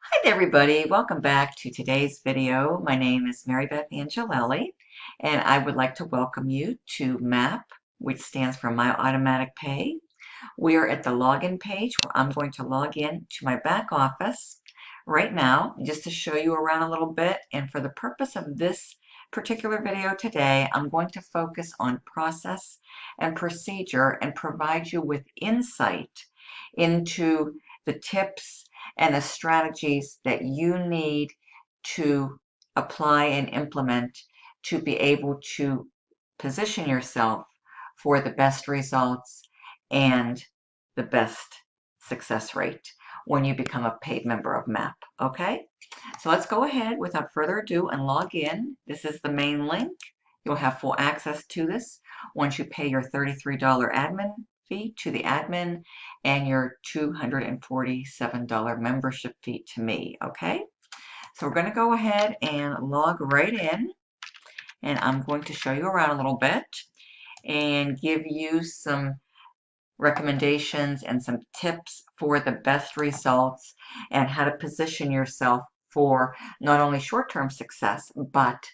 Hi there, everybody. Welcome back to today's video. My name is Marybeth Angelelli, and I would like to welcome you to M.A.P, which stands for My Automatic Pay. We are at the login page where I'm going to log in to my back office right now, just to show you around a little bit. And for the purpose of this particular video today, I'm going to focus on process and procedure and provide you with insight into the tips and the strategies that you need to apply and implement to be able to position yourself for the best results and the best success rate when you become a paid member of M.A.P. Okay, so let's go ahead without further ado and log in. This is the main link. You'll have full access to this once you pay your $33 admin fee to the admin and your $247 membership fee to me. Okay, so we're going to go ahead and log right in, and I'm going to show you around a little bit and give you some recommendations and some tips for the best results and how to position yourself for not only short-term success, but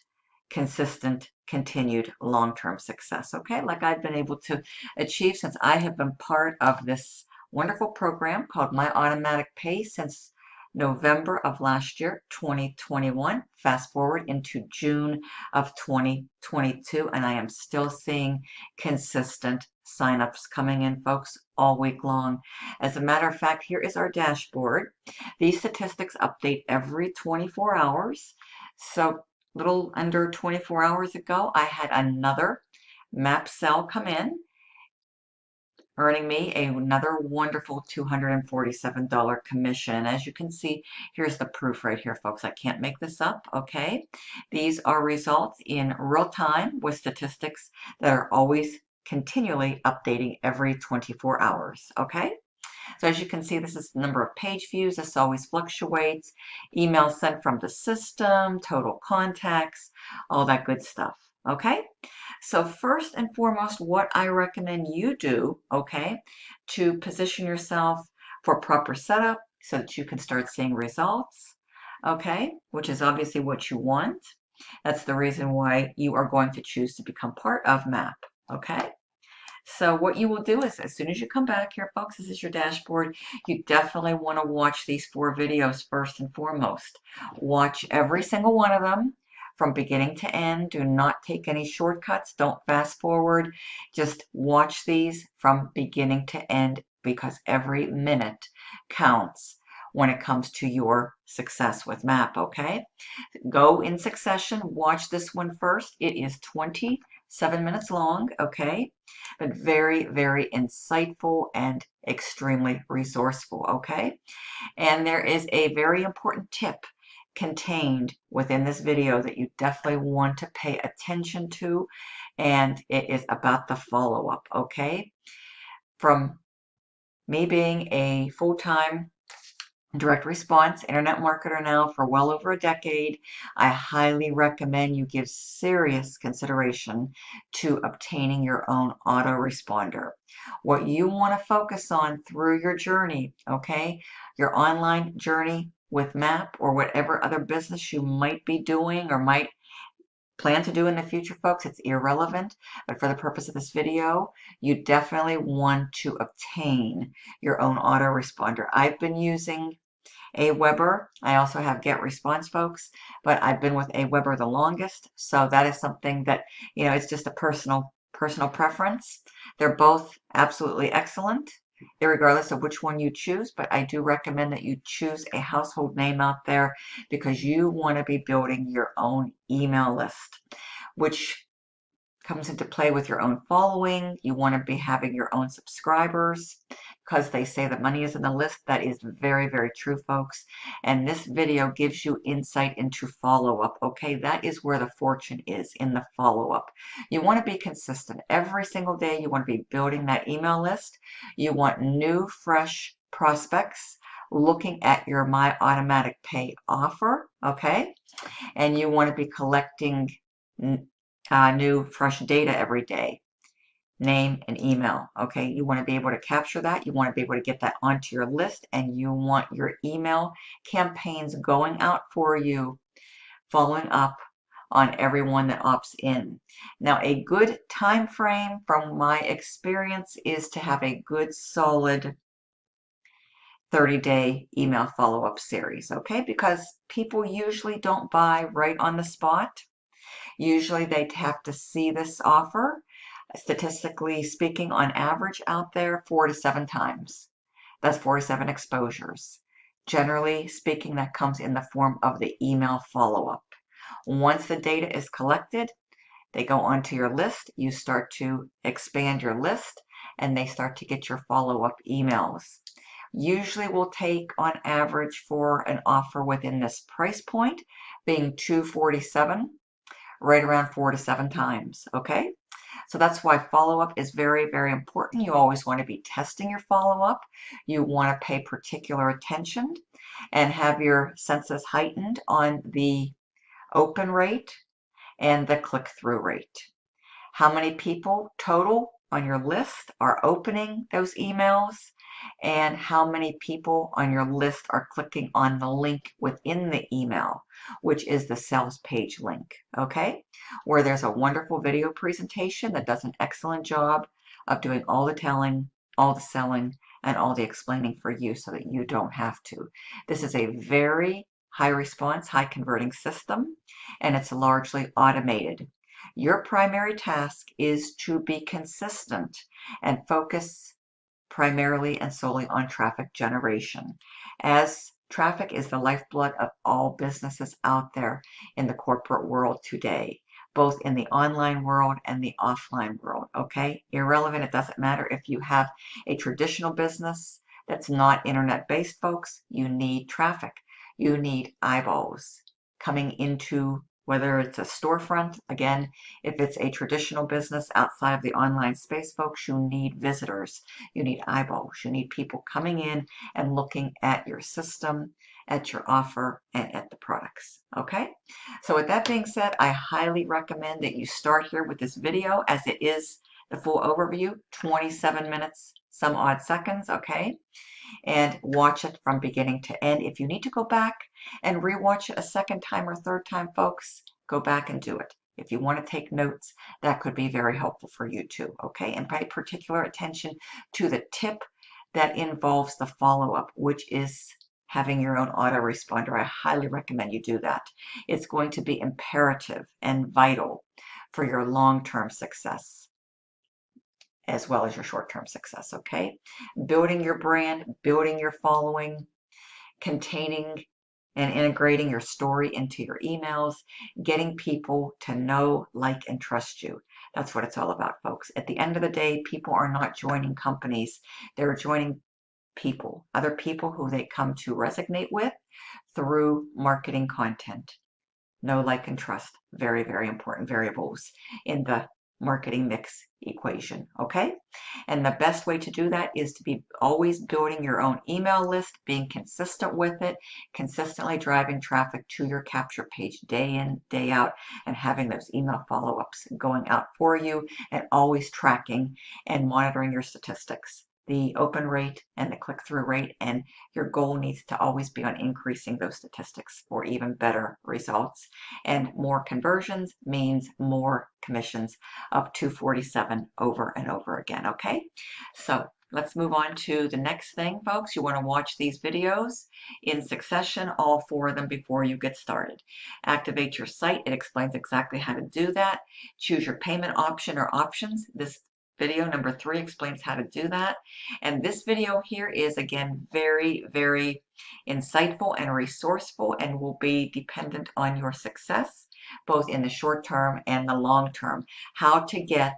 consistent, continued long-term success, okay? Like I've been able to achieve since I have been part of this wonderful program called My Automatic Pay since November of last year, 2021. Fast forward into June of 2022, and I am still seeing consistent signups coming in, folks, all week long. As a matter of fact, here is our dashboard. These statistics update every 24 hours. So little under 24 hours ago, I had another M.A.P sale come in, earning me another wonderful $247 commission. As you can see, here's the proof right here, folks. I can't make this up, okay? These are results in real time with statistics that are always continually updating every 24 hours, okay? So as you can see, this is the number of page views. This always fluctuates. Emails sent from the system, total contacts, all that good stuff, okay? So first and foremost, what I recommend you do, okay, to position yourself for proper setup so that you can start seeing results, okay, which is obviously what you want. That's the reason why you are going to choose to become part of M.A.P, okay? So what you will do is as soon as you come back here, folks, this is your dashboard. You definitely want to watch these 4 videos first and foremost. Watch every single one of them from beginning to end. Do not take any shortcuts. Don't fast forward. Just watch these from beginning to end because every minute counts when it comes to your success with M.A.P, okay? Go in succession. Watch this one first. It is 27 minutes long, okay? But very, very insightful and extremely resourceful, okay? And there is a very important tip contained within this video that you definitely want to pay attention to, and it is about the follow-up, okay? From me being a full-time direct response internet marketer now for well over a decade, I highly recommend you give serious consideration to obtaining your own autoresponder. What you want to focus on through your journey, okay, your online journey with M.A.P or whatever other business you might be doing or might plan to do in the future, folks, it's irrelevant. But for the purpose of this video, you definitely want to obtain your own autoresponder. I've been using Aweber. I also have GetResponse, folks, but I've been with Aweber the longest, so that is something that, it's just a personal preference. They're both absolutely excellent, regardless of which one you choose, but I do recommend that you choose a household name out there because you want to be building your own email list, which comes into play with your own following. You want to be having your own subscribers because they say that money is in the list. That is very, very true, folks. And this video gives you insight into follow-up, okay? That is where the fortune is, in the follow-up. You want to be consistent. Every single day, you want to be building that email list. You want new, fresh prospects looking at your My Automatic Pay offer, okay? And you want to be collecting new fresh data every day. name, and email. Okay, you want to be able to capture that. You want to be able to get that onto your list, and you want your email campaigns going out for you, following up on everyone that opts in. Now, a good time frame from my experience is to have a good solid 30-day email follow-up series, okay? Because people usually don't buy right on the spot. Usually they have to see this offer, statistically speaking, on average out there 4 to 7 times. That's 4 to 7 exposures. Generally speaking, that comes in the form of the email follow-up. Once the data is collected, they go onto your list, you start to expand your list, and they start to get your follow-up emails. Usually will take on average for an offer within this price point, being $247, right around 4 to 7 times, okay? So that's why follow-up is very, very important. You always want to be testing your follow-up. You want to pay particular attention and have your senses heightened on the open rate and the click-through rate. How many people total on your list are opening those emails, and how many people on your list are clicking on the link within the email, which is the sales page link, okay? Where there's a wonderful video presentation that does an excellent job of doing all the telling, all the selling, and all the explaining for you so that you don't have to. This is a very high response, high converting system, and it's largely automated. Your primary task is to be consistent and focus primarily and solely on traffic generation, as traffic is the lifeblood of all businesses out there in the corporate world today, both in the online world and the offline world, okay? Irrelevant, it doesn't matter if you have a traditional business that's not internet-based, folks, you need traffic. You need eyeballs coming into, whether it's a storefront, again, if it's a traditional business outside of the online space, folks, you need visitors. You need eyeballs. You need people coming in and looking at your system, at your offer, and at the products. Okay? So with that being said, I highly recommend that you start here with this video, as it is the full overview, 27 minutes, some odd seconds, okay? And watch it from beginning to end. If you need to go back and rewatch it a second time or third time, folks, go back and do it. If you want to take notes, that could be very helpful for you too, okay? And pay particular attention to the tip that involves the follow-up, which is having your own autoresponder. I highly recommend you do that. It's going to be imperative and vital for your long-term success, as well as your short-term success, okay? Building your brand, building your following, containing and integrating your story into your emails, getting people to know, like, and trust you. That's what it's all about, folks. At the end of the day, people are not joining companies. They're joining people, other people who they come to resonate with through marketing content. Know, like, and trust. Very, very important variables in the marketing mix equation, okay? And the best way to do that is to be always building your own email list, being consistent with it, consistently driving traffic to your capture page day in, day out, and having those email follow-ups going out for you, and always tracking and monitoring your statistics, the open rate and the click-through rate, and your goal needs to always be on increasing those statistics for even better results. And more conversions means more commissions, up to 47 over and over again, okay? So let's move on to the next thing, folks. You want to watch these videos in succession, all 4 of them, before you get started. Activate your site. It explains exactly how to do that. Choose your payment option or options. This video number 3 explains how to do that. And this video here is, again, very, very insightful and resourceful, and will be dependent on your success, both in the short term and the long term. How to get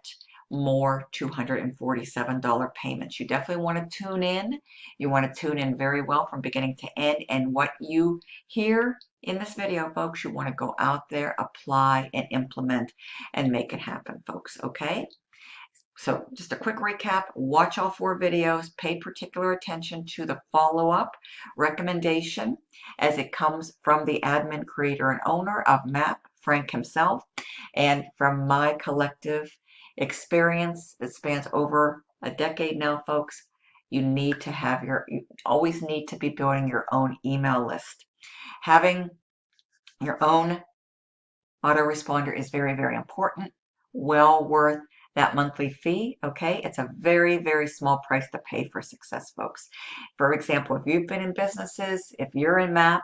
more $247 payments. You definitely want to tune in. You want to tune in very well from beginning to end. And what you hear in this video, folks, you want to go out there, apply, and implement, and make it happen, folks, okay? So just a quick recap, watch all 4 videos, pay particular attention to the follow-up recommendation as it comes from the admin, creator, and owner of M.A.P, Frank himself, and from my collective experience that spans over a decade now, folks, you always need to be building your own email list. Having your own autoresponder is very, very important. Well worth that monthly fee, okay? It's a very, very small price to pay for success, folks. For example, if you've been in businesses, if you're in MAP,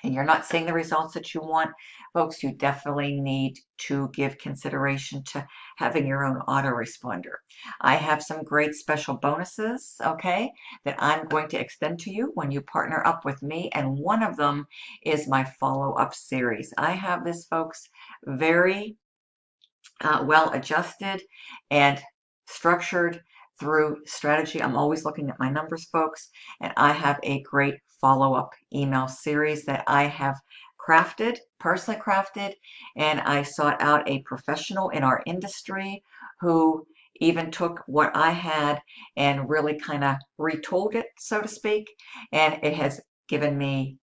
and you're not seeing the results that you want, folks, you definitely need to give consideration to having your own autoresponder. I have some great special bonuses, okay, that I'm going to extend to you when you partner up with me, and one of them is my follow-up series. I have this, folks, very well adjusted and structured through strategy. I'm always looking at my numbers, folks, and I have a great follow-up email series that I have crafted, personally crafted, and I sought out a professional in our industry who even took what I had and really kind of retold it, so to speak, and it has given me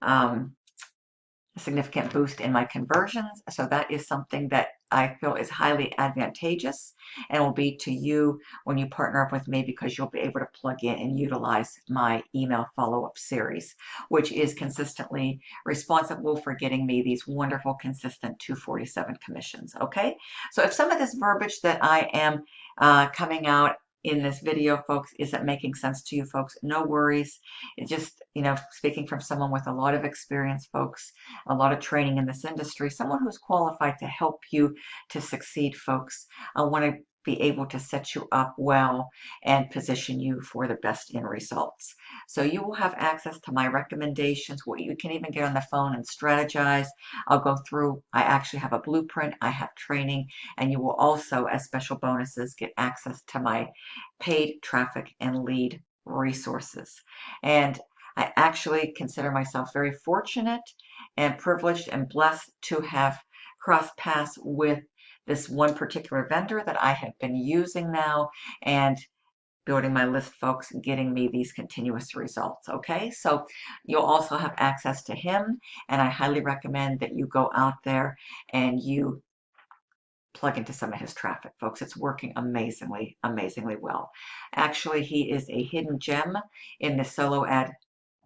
um, a significant boost in my conversions. So that is something that I feel is highly advantageous and will be to you when you partner up with me, because you'll be able to plug in and utilize my email follow-up series, which is consistently responsible for getting me these wonderful, consistent 247 commissions. Okay, so if some of this verbiage that I am coming out in this video, folks, isn't making sense to you, folks, no worries. It just, speaking from someone with a lot of experience, folks, a lot of training in this industry, someone who's qualified to help you to succeed, folks. I want to be able to set you up well and position you for the best in results. So you will have access to my recommendations. You can even get on the phone and strategize. I'll go through. I actually have a blueprint. I have training, and you will also, as special bonuses, get access to my paid traffic and lead resources. And I actually consider myself very fortunate and privileged and blessed to have crossed paths with this one particular vendor that I have been using now and building my list, folks, and getting me these continuous results. Okay, so you'll also have access to him, and I highly recommend that you go out there and you plug into some of his traffic, folks. It's working amazingly, amazingly well. Actually, he is a hidden gem in the solo ad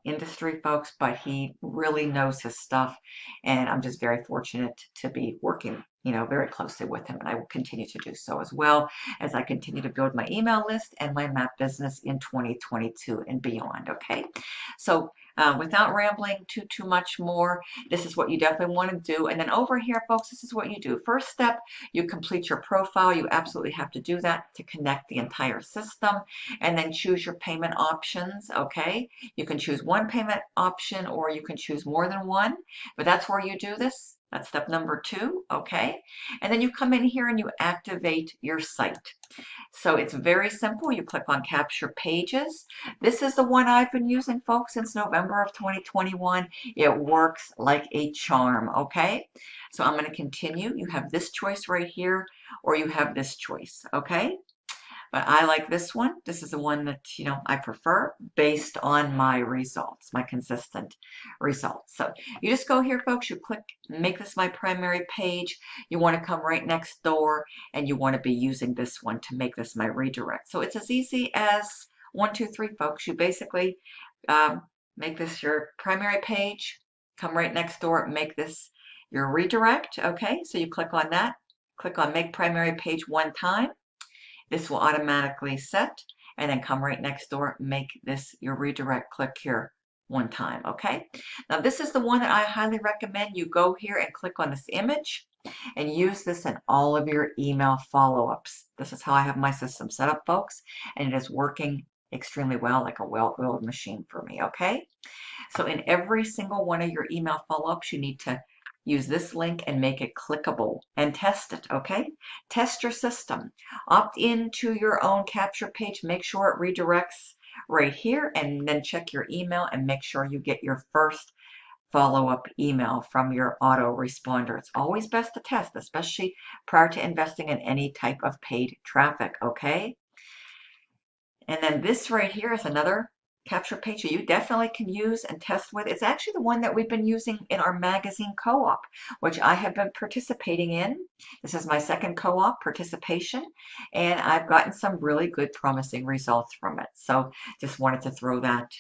industry, folks, but he really knows his stuff, and I'm just very fortunate to be working, very closely with him, and I will continue to do so as well as I continue to build my email list and my MAP business in 2022 and beyond. Okay, so without rambling too much more, this is what you definitely want to do. And then over here, folks, this is what you do. First step, you complete your profile. You absolutely have to do that to connect the entire system, and then choose your payment options. Okay, you can choose one payment option or you can choose more than one, but that's where you do this. That's step number 2, okay? And then you come in here and you activate your site. So it's very simple. You click on Capture Pages. This is the one I've been using, folks, since November of 2021. It works like a charm, okay? So I'm going to continue. You have this choice right here, or you have this choice, okay? But I like this one. This is the one that, I prefer based on my results, my consistent results. So you just go here, folks, you click make this my primary page. You want to come right next door and you want to be using this one to make this my redirect. So it's as easy as 1, 2, 3, folks. You basically make this your primary page, come right next door, make this your redirect. Okay, so you click on that, click on make primary page one time. This will automatically set, and then come right next door, make this your redirect. Click here one time, okay? Now this is the one that I highly recommend. You go here and click on this image and use this in all of your email follow-ups. This is how I have my system set up, folks, and it is working extremely well, like a well-oiled machine for me, okay? So in every single one of your email follow-ups, you need to use this link and make it clickable and test it, okay? Test your system. Opt into your own capture page. Make sure it redirects right here, and then check your email and make sure you get your first follow-up email from your autoresponder. It's always best to test, especially prior to investing in any type of paid traffic, okay? And then this right here is another capture page that you definitely can use and test with. It's actually the one that we've been using in our magazine co-op, which I have been participating in. This is my second co-op participation, and I've gotten some really good promising results from it. So just wanted to throw that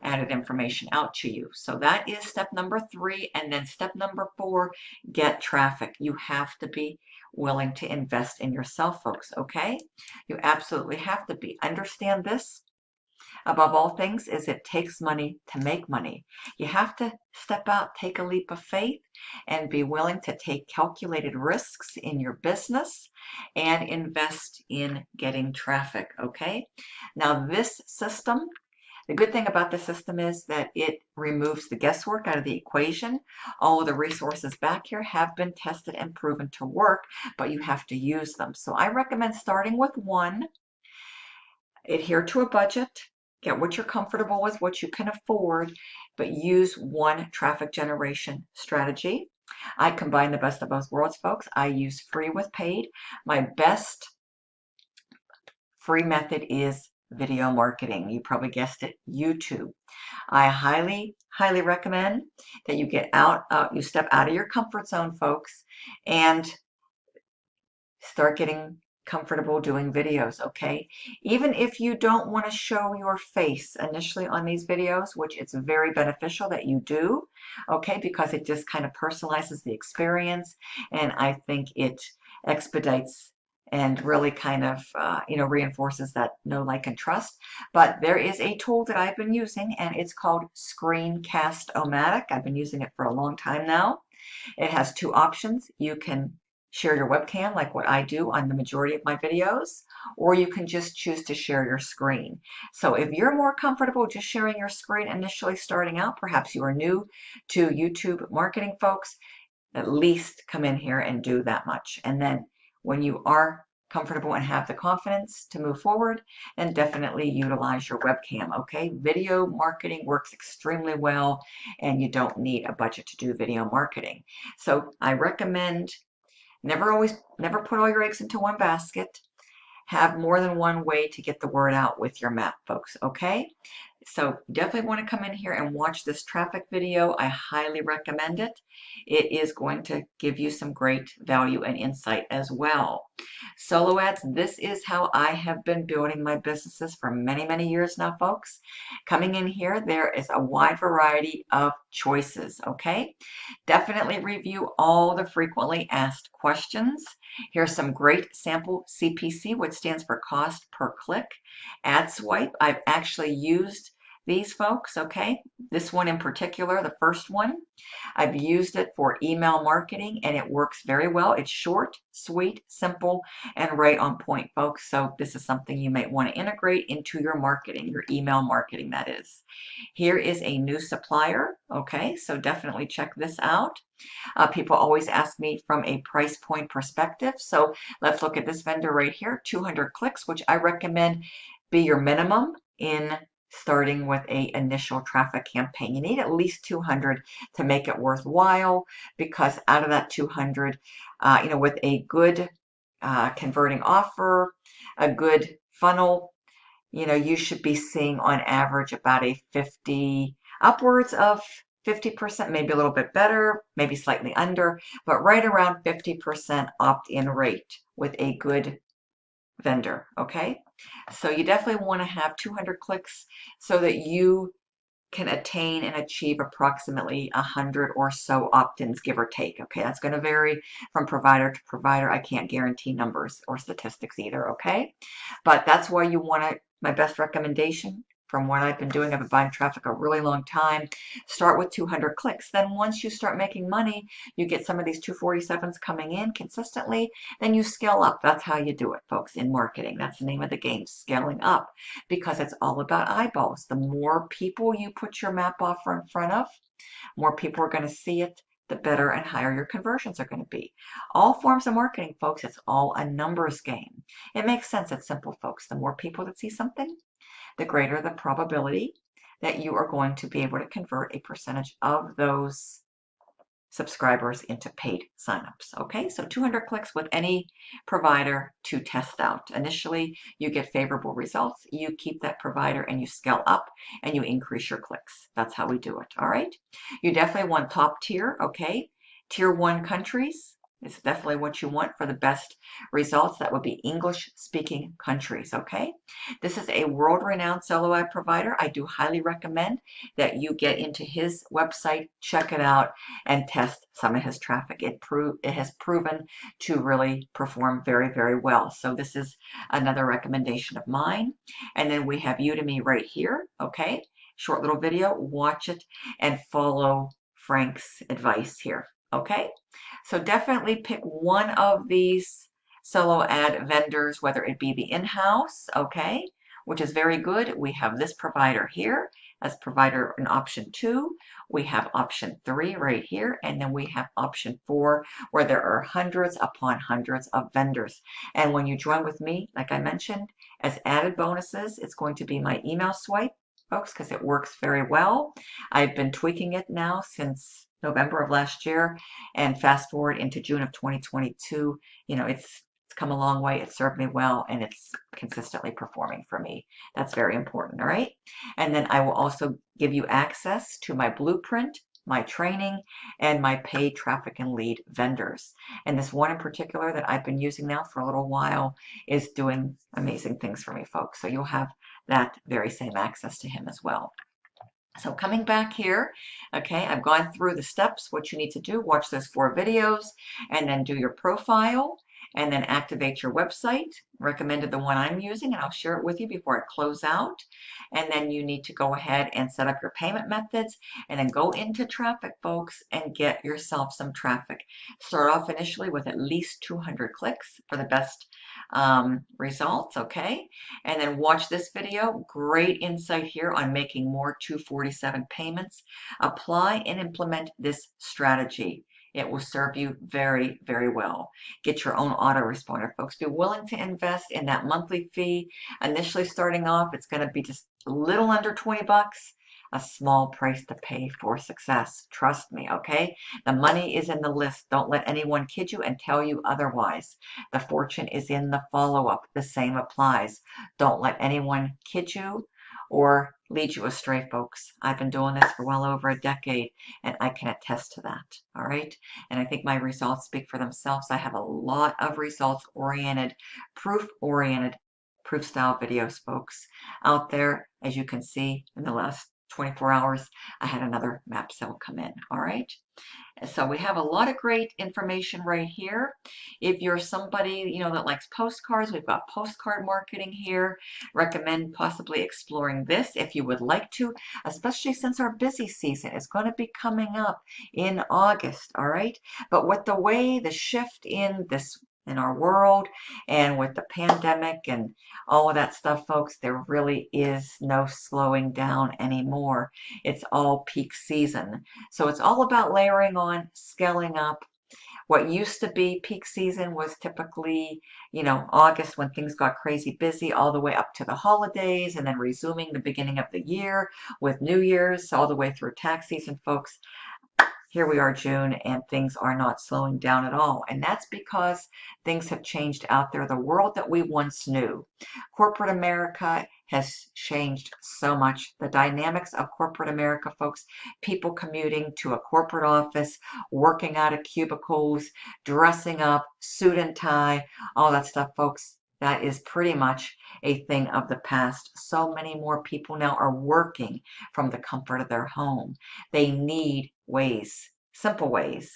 added information out to you. So that is step number 3. And then step number 4, get traffic. You have to be willing to invest in yourself, folks, okay? You absolutely have to be. Understand this. Above all things is it takes money to make money. You have to step out, take a leap of faith, and be willing to take calculated risks in your business and invest in getting traffic, okay? Now this system, the good thing about the system is that it removes the guesswork out of the equation. All of the resources back here have been tested and proven to work, but you have to use them. So I recommend starting with one. Adhere to a budget, get what you're comfortable with, what you can afford, but use one traffic generation strategy. I combine the best of both worlds, folks. I use free with paid. My best free method is video marketing. You probably guessed it, YouTube. I highly, highly recommend that you get out, you step out of your comfort zone, folks, and start getting comfortable doing videos, okay? Even if you don't want to show your face initially on these videos, which it's very beneficial that you do, okay, because it just kind of personalizes the experience, and I think it expedites and really kind of, reinforces that know, like, and trust. But there is a tool that I've been using, and it's called Screencast-O-Matic. I've been using it for a long time now. It has 2 options. You can share your webcam like what I do on the majority of my videos, or you can just choose to share your screen. So if you're more comfortable just sharing your screen initially starting out, perhaps you are new to YouTube marketing, folks, at least come in here and do that much. And then when you are comfortable and have the confidence to move forward, then definitely utilize your webcam, okay? Video marketing works extremely well, and you don't need a budget to do video marketing. So I recommend never put all your eggs into one basket. Have more than one way to get the word out with your map, folks, okay? So definitely want to come in here and watch this traffic video. I highly recommend it. It is going to give you some great value and insight as well. Solo ads, this is how I have been building my businesses for many, many years now, folks. Coming in here, there is a wide variety of choices, okay? Definitely review all the frequently asked questions. Here's some great sample CPC, which stands for cost per click. Ad swipe, I've actually used these, folks, okay? This one in particular, the first one, I've used it for email marketing and it works very well. It's short, sweet, simple, and right on point, folks. So this is something you might want to integrate into your marketing, your email marketing, that is. Here is a new supplier, okay? So definitely check this out. People always ask me from a price point perspective. So let's look at this vendor right here, 200 clicks, which I recommend be your minimum in starting with a initial traffic campaign. You need at least 200 to make it worthwhile, because out of that 200, with a good converting offer, a good funnel, you should be seeing on average about a 50, upwards of 50%, maybe a little bit better, maybe slightly under, but right around 50% opt-in rate with a good vendor, okay? So you definitely want to have 200 clicks so that you can attain and achieve approximately 100 or so opt-ins, give or take. Okay, that's going to vary from provider to provider. I can't guarantee numbers or statistics either, okay? But that's why you want to, my best recommendation from what I've been doing, I've been buying traffic a really long time, start with 200 clicks. Then once you start making money, you get some of these 247s coming in consistently, then you scale up. That's how you do it, folks, in marketing. That's the name of the game, scaling up, because it's all about eyeballs. The more people you put your map offer in front of, more people are going to see it, the better and higher your conversions are going to be. All forms of marketing, folks, it's all a numbers game. It makes sense. It's simple, folks. The more people that see something, the greater the probability that you are going to be able to convert a percentage of those subscribers into paid signups. Okay, so 200 clicks with any provider to test out. Initially, you get favorable results. You keep that provider and you scale up and you increase your clicks. That's how we do it. All right, you definitely want top tier. Okay, tier 1 countries is definitely what you want for the best results. That would be English speaking countries. Okay, this is a world renowned solo ad provider. I do highly recommend that you get into his website, check it out, and test some of his traffic. It has proven to really perform very, very well. So this is another recommendation of mine. And then we have Udemy right here. Okay, short little video. Watch it and follow Frank's advice here. Okay, so definitely pick one of these solo ad vendors, whether it be the in-house, okay, which is very good. We have this provider here as provider in option 2. We have option 3 right here, and then we have option 4 where there are hundreds upon hundreds of vendors. And when you join with me, like I mentioned, as added bonuses, it's going to be my email swipe, folks, because it works very well. I've been tweaking it now since November of last year, and fast forward into June of 2022, it's come a long way. It served me well, and it's consistently performing for me. That's very important, all right? And then I will also give you access to my blueprint, my training, and my paid traffic and lead vendors. And this one in particular that I've been using now for a little while is doing amazing things for me, folks. So you'll have that very same access to him as well. So coming back here, okay, I've gone through the steps, what you need to do, watch those 4 videos, and then do your profile, and then activate your website. Recommended the one I'm using, and I'll share it with you before I close out. And then you need to go ahead and set up your payment methods, and then go into traffic, folks, and get yourself some traffic. Start off initially with at least 200 clicks for the best results, okay? And then watch this video. Great insight here on making more 247 payments. Apply and implement this strategy. It will serve you very, very well. Get your own autoresponder, folks. Be willing to invest in that monthly fee. Initially starting off, it's going to be just a little under 20 bucks. A small price to pay for success. Trust me, okay? The money is in the list. Don't let anyone kid you and tell you otherwise. The fortune is in the follow-up. The same applies. Don't let anyone kid you or lead you astray, folks. I've been doing this for well over a decade, and I can attest to that, all right? And I think my results speak for themselves. I have a lot of results-oriented, proof-oriented, proof-style videos, folks, out there. As you can see, in the last 24 hours, I had another MAP sale come in, all right? So we have a lot of great information right here. If you're somebody, that likes postcards, we've got postcard marketing here. Recommend possibly exploring this if you would like to, especially since our busy season is going to be coming up in August, all right? But with the way the shift in our world and with the pandemic and all of that stuff, folks, there really is no slowing down anymore. It's all peak season. So it's all about layering on, scaling up. What used to be peak season was typically, August when things got crazy busy all the way up to the holidays and then resuming the beginning of the year with New Year's all the way through tax season, folks. Here we are, June, and things are not slowing down at all. And that's because things have changed out there. The world that we once knew. Corporate America has changed so much. The dynamics of corporate America, folks, people commuting to a corporate office, working out of cubicles, dressing up, suit and tie, all that stuff, folks. That is pretty much a thing of the past. So many more people now are working from the comfort of their home. They need ways, simple ways,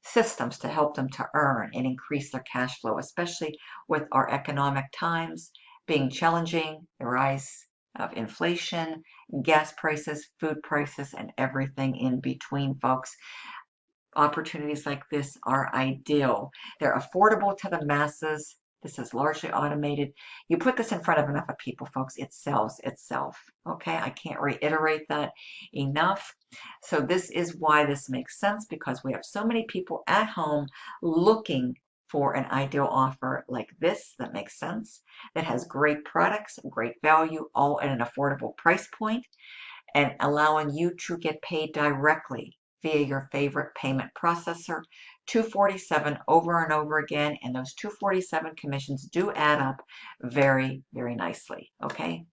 systems to help them to earn and increase their cash flow, especially with our economic times being challenging, the rise of inflation, gas prices, food prices, and everything in between, folks. Opportunities like this are ideal. They're affordable to the masses. This is largely automated. You put this in front of enough of people, folks, it sells itself. Okay, I can't reiterate that enough. So this is why this makes sense, because we have so many people at home looking for an ideal offer like this that makes sense, that has great products, great value, all at an affordable price point, and allowing you to get paid directly via your favorite payment processor. 247 over and over again, and those 247 commissions do add up very, very nicely. Okay?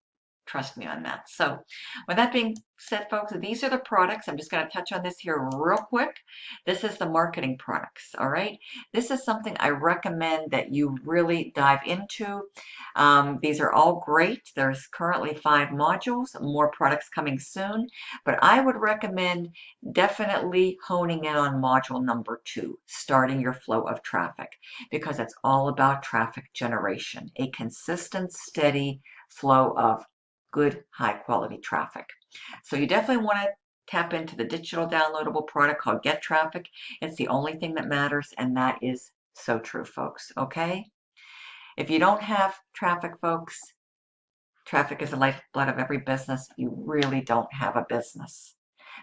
Trust me on that. So with that being said, folks, these are the products. I'm just going to touch on this here real quick. This is the marketing products, all right? This is something I recommend that you really dive into. These are all great. There's currently 5 modules, more products coming soon, but I would recommend definitely honing in on module number 2, starting your flow of traffic, because it's all about traffic generation, a consistent, steady flow of good, high quality traffic. So you definitely want to tap into the digital downloadable product called Get Traffic. It's the only thing that matters, and that is so true, folks. Okay? If you don't have traffic, folks, traffic is the lifeblood of every business. You really don't have a business.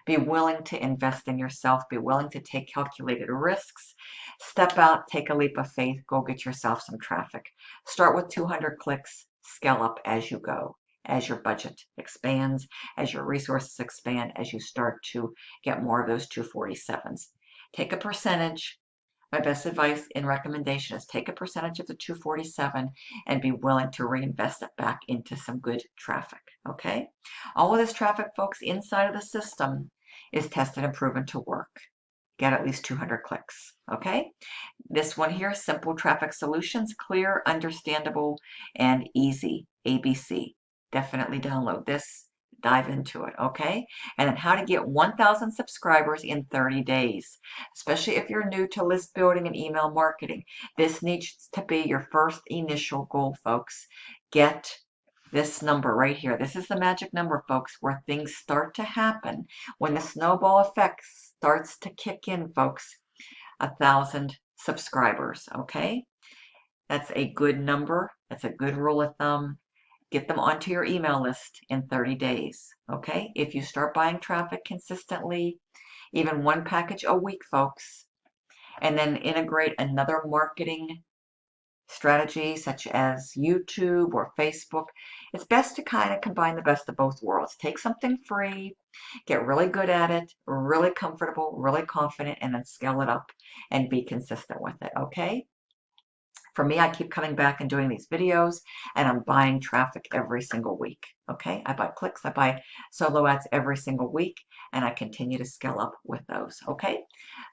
Be willing to invest in yourself. Be willing to take calculated risks. Step out, take a leap of faith, go get yourself some traffic. Start with 200 clicks, scale up as you go, as your budget expands, as your resources expand, as you start to get more of those 247s. Take a percentage. My best advice and recommendation is take a percentage of the 247 and be willing to reinvest it back into some good traffic. Okay? All of this traffic, folks, inside of the system is tested and proven to work. Get at least 200 clicks. Okay? This one here, Simple Traffic Solutions, clear, understandable, and easy. ABC. Definitely download this. Dive into it, okay? And then how to get 1,000 subscribers in 30 days, especially if you're new to list building and email marketing. This needs to be your first initial goal, folks. Get this number right here. This is the magic number, folks, where things start to happen. When the snowball effect starts to kick in, folks, 1,000 subscribers, okay? That's a good number. That's a good rule of thumb. Get them onto your email list in 30 days, okay? If you start buying traffic consistently, even one package a week, folks, and then integrate another marketing strategy such as YouTube or Facebook, it's best to kind of combine the best of both worlds. Take something free, get really good at it, really comfortable, really confident, and then scale it up and be consistent with it, okay? For me, I keep coming back and doing these videos, and I'm buying traffic every single week. Okay, I buy clicks, I buy solo ads every single week, and I continue to scale up with those. Okay,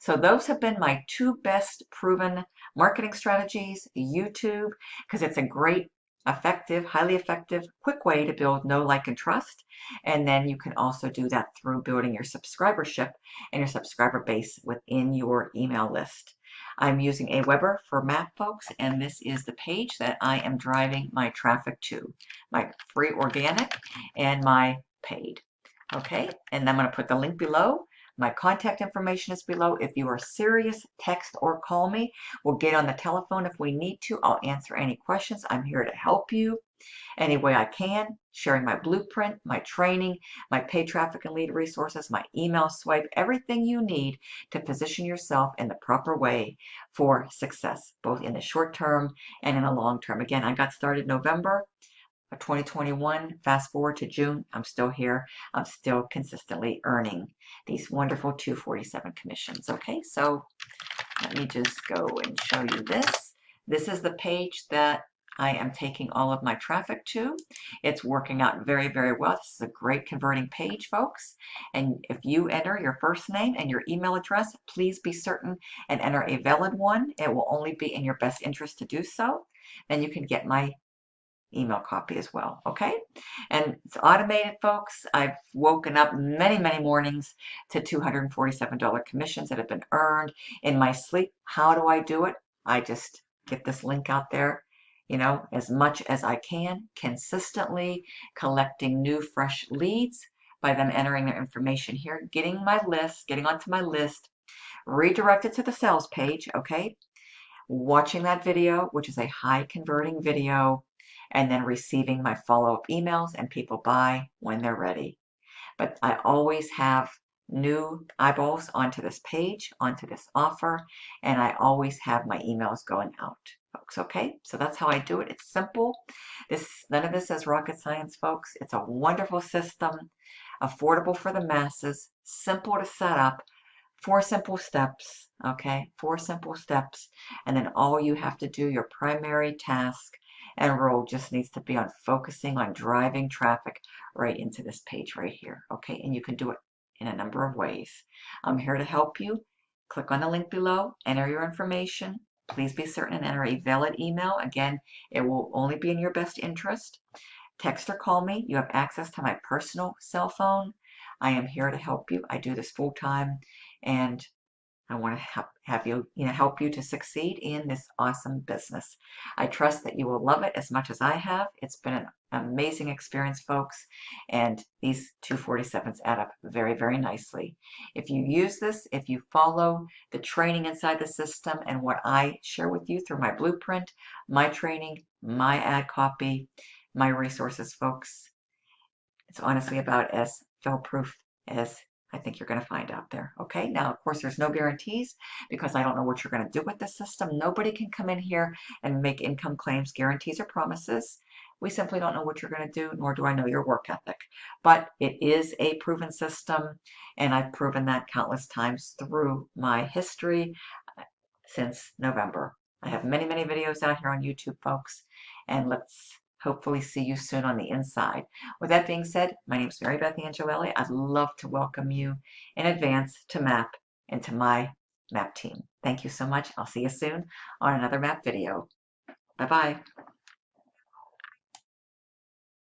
so those have been my 2 best proven marketing strategies. YouTube, because it's a great, effective, highly effective, quick way to build know, like, and trust. And then you can also do that through building your subscribership and your subscriber base within your email list. I'm using Aweber for M.A.P, folks, and this is the page that I am driving my traffic to, my free organic and my paid. Okay, and I'm going to put the link below. My contact information is below. If you are serious, text or call me. We'll get on the telephone if we need to. I'll answer any questions. I'm here to help you any way I can, sharing my blueprint, my training, my paid traffic and lead resources, my email swipe, everything you need to position yourself in the proper way for success, both in the short term and in the long term. Again, I got started November of 2021. Fast forward to June, I'm still here. I'm still consistently earning these wonderful 247 commissions. Okay, so let me just go and show you this. This is the page that I am taking all of my traffic to. It's working out very, very well. This is a great converting page, folks. And if you enter your first name and your email address, please be certain and enter a valid one. It will only be in your best interest to do so. Then you can get my email copy as well, okay? And it's automated, folks. I've woken up many, many mornings to $247 commissions that have been earned in my sleep. How do I do it? I just get this link out there, you know, as much as I can, consistently collecting new, fresh leads by them entering their information here, getting my list, getting onto my list, redirected to the sales page, okay? Watching that video, which is a high converting video, and then receiving my follow-up emails, and people buy when they're ready. But I always have new eyeballs onto this page, onto this offer, and I always have my emails going out, folks, okay? So that's how I do it. It's simple. None of this is rocket science, folks. It's a wonderful system, affordable for the masses, simple to set up, 4 simple steps, okay? 4 simple steps, and then all you have to do, your primary task and role just needs to be on focusing on driving traffic right into this page right here, okay? And you can do it in a number of ways. I'm here to help you. Click on the link below, enter your information. Please be certain and enter a valid email. Again, it will only be in your best interest. Text or call me. You have access to my personal cell phone. I am here to help you. I do this full time, and I want to have you, help you to succeed in this awesome business. I trust that you will love it as much as I have. It's been an amazing experience, folks, and these 247s add up very, very nicely. If you use this, if you follow the training inside the system and what I share with you through my blueprint, my training, my ad copy, my resources, folks, it's honestly about as fail-proof as I think you're going to find out there. Okay. Now, of course, there's no guarantees because I don't know what you're going to do with the system. Nobody can come in here and make income claims, guarantees, or promises. We simply don't know what you're going to do, nor do I know your work ethic. But it is a proven system, and I've proven that countless times through my history since November. I have many, many videos out here on YouTube, folks, and let's hopefully see you soon on the inside. With that being said, my name is Marybeth Angelelli. I'd love to welcome you in advance to MAP and to my MAP team. Thank you so much. I'll see you soon on another MAP video. Bye-bye.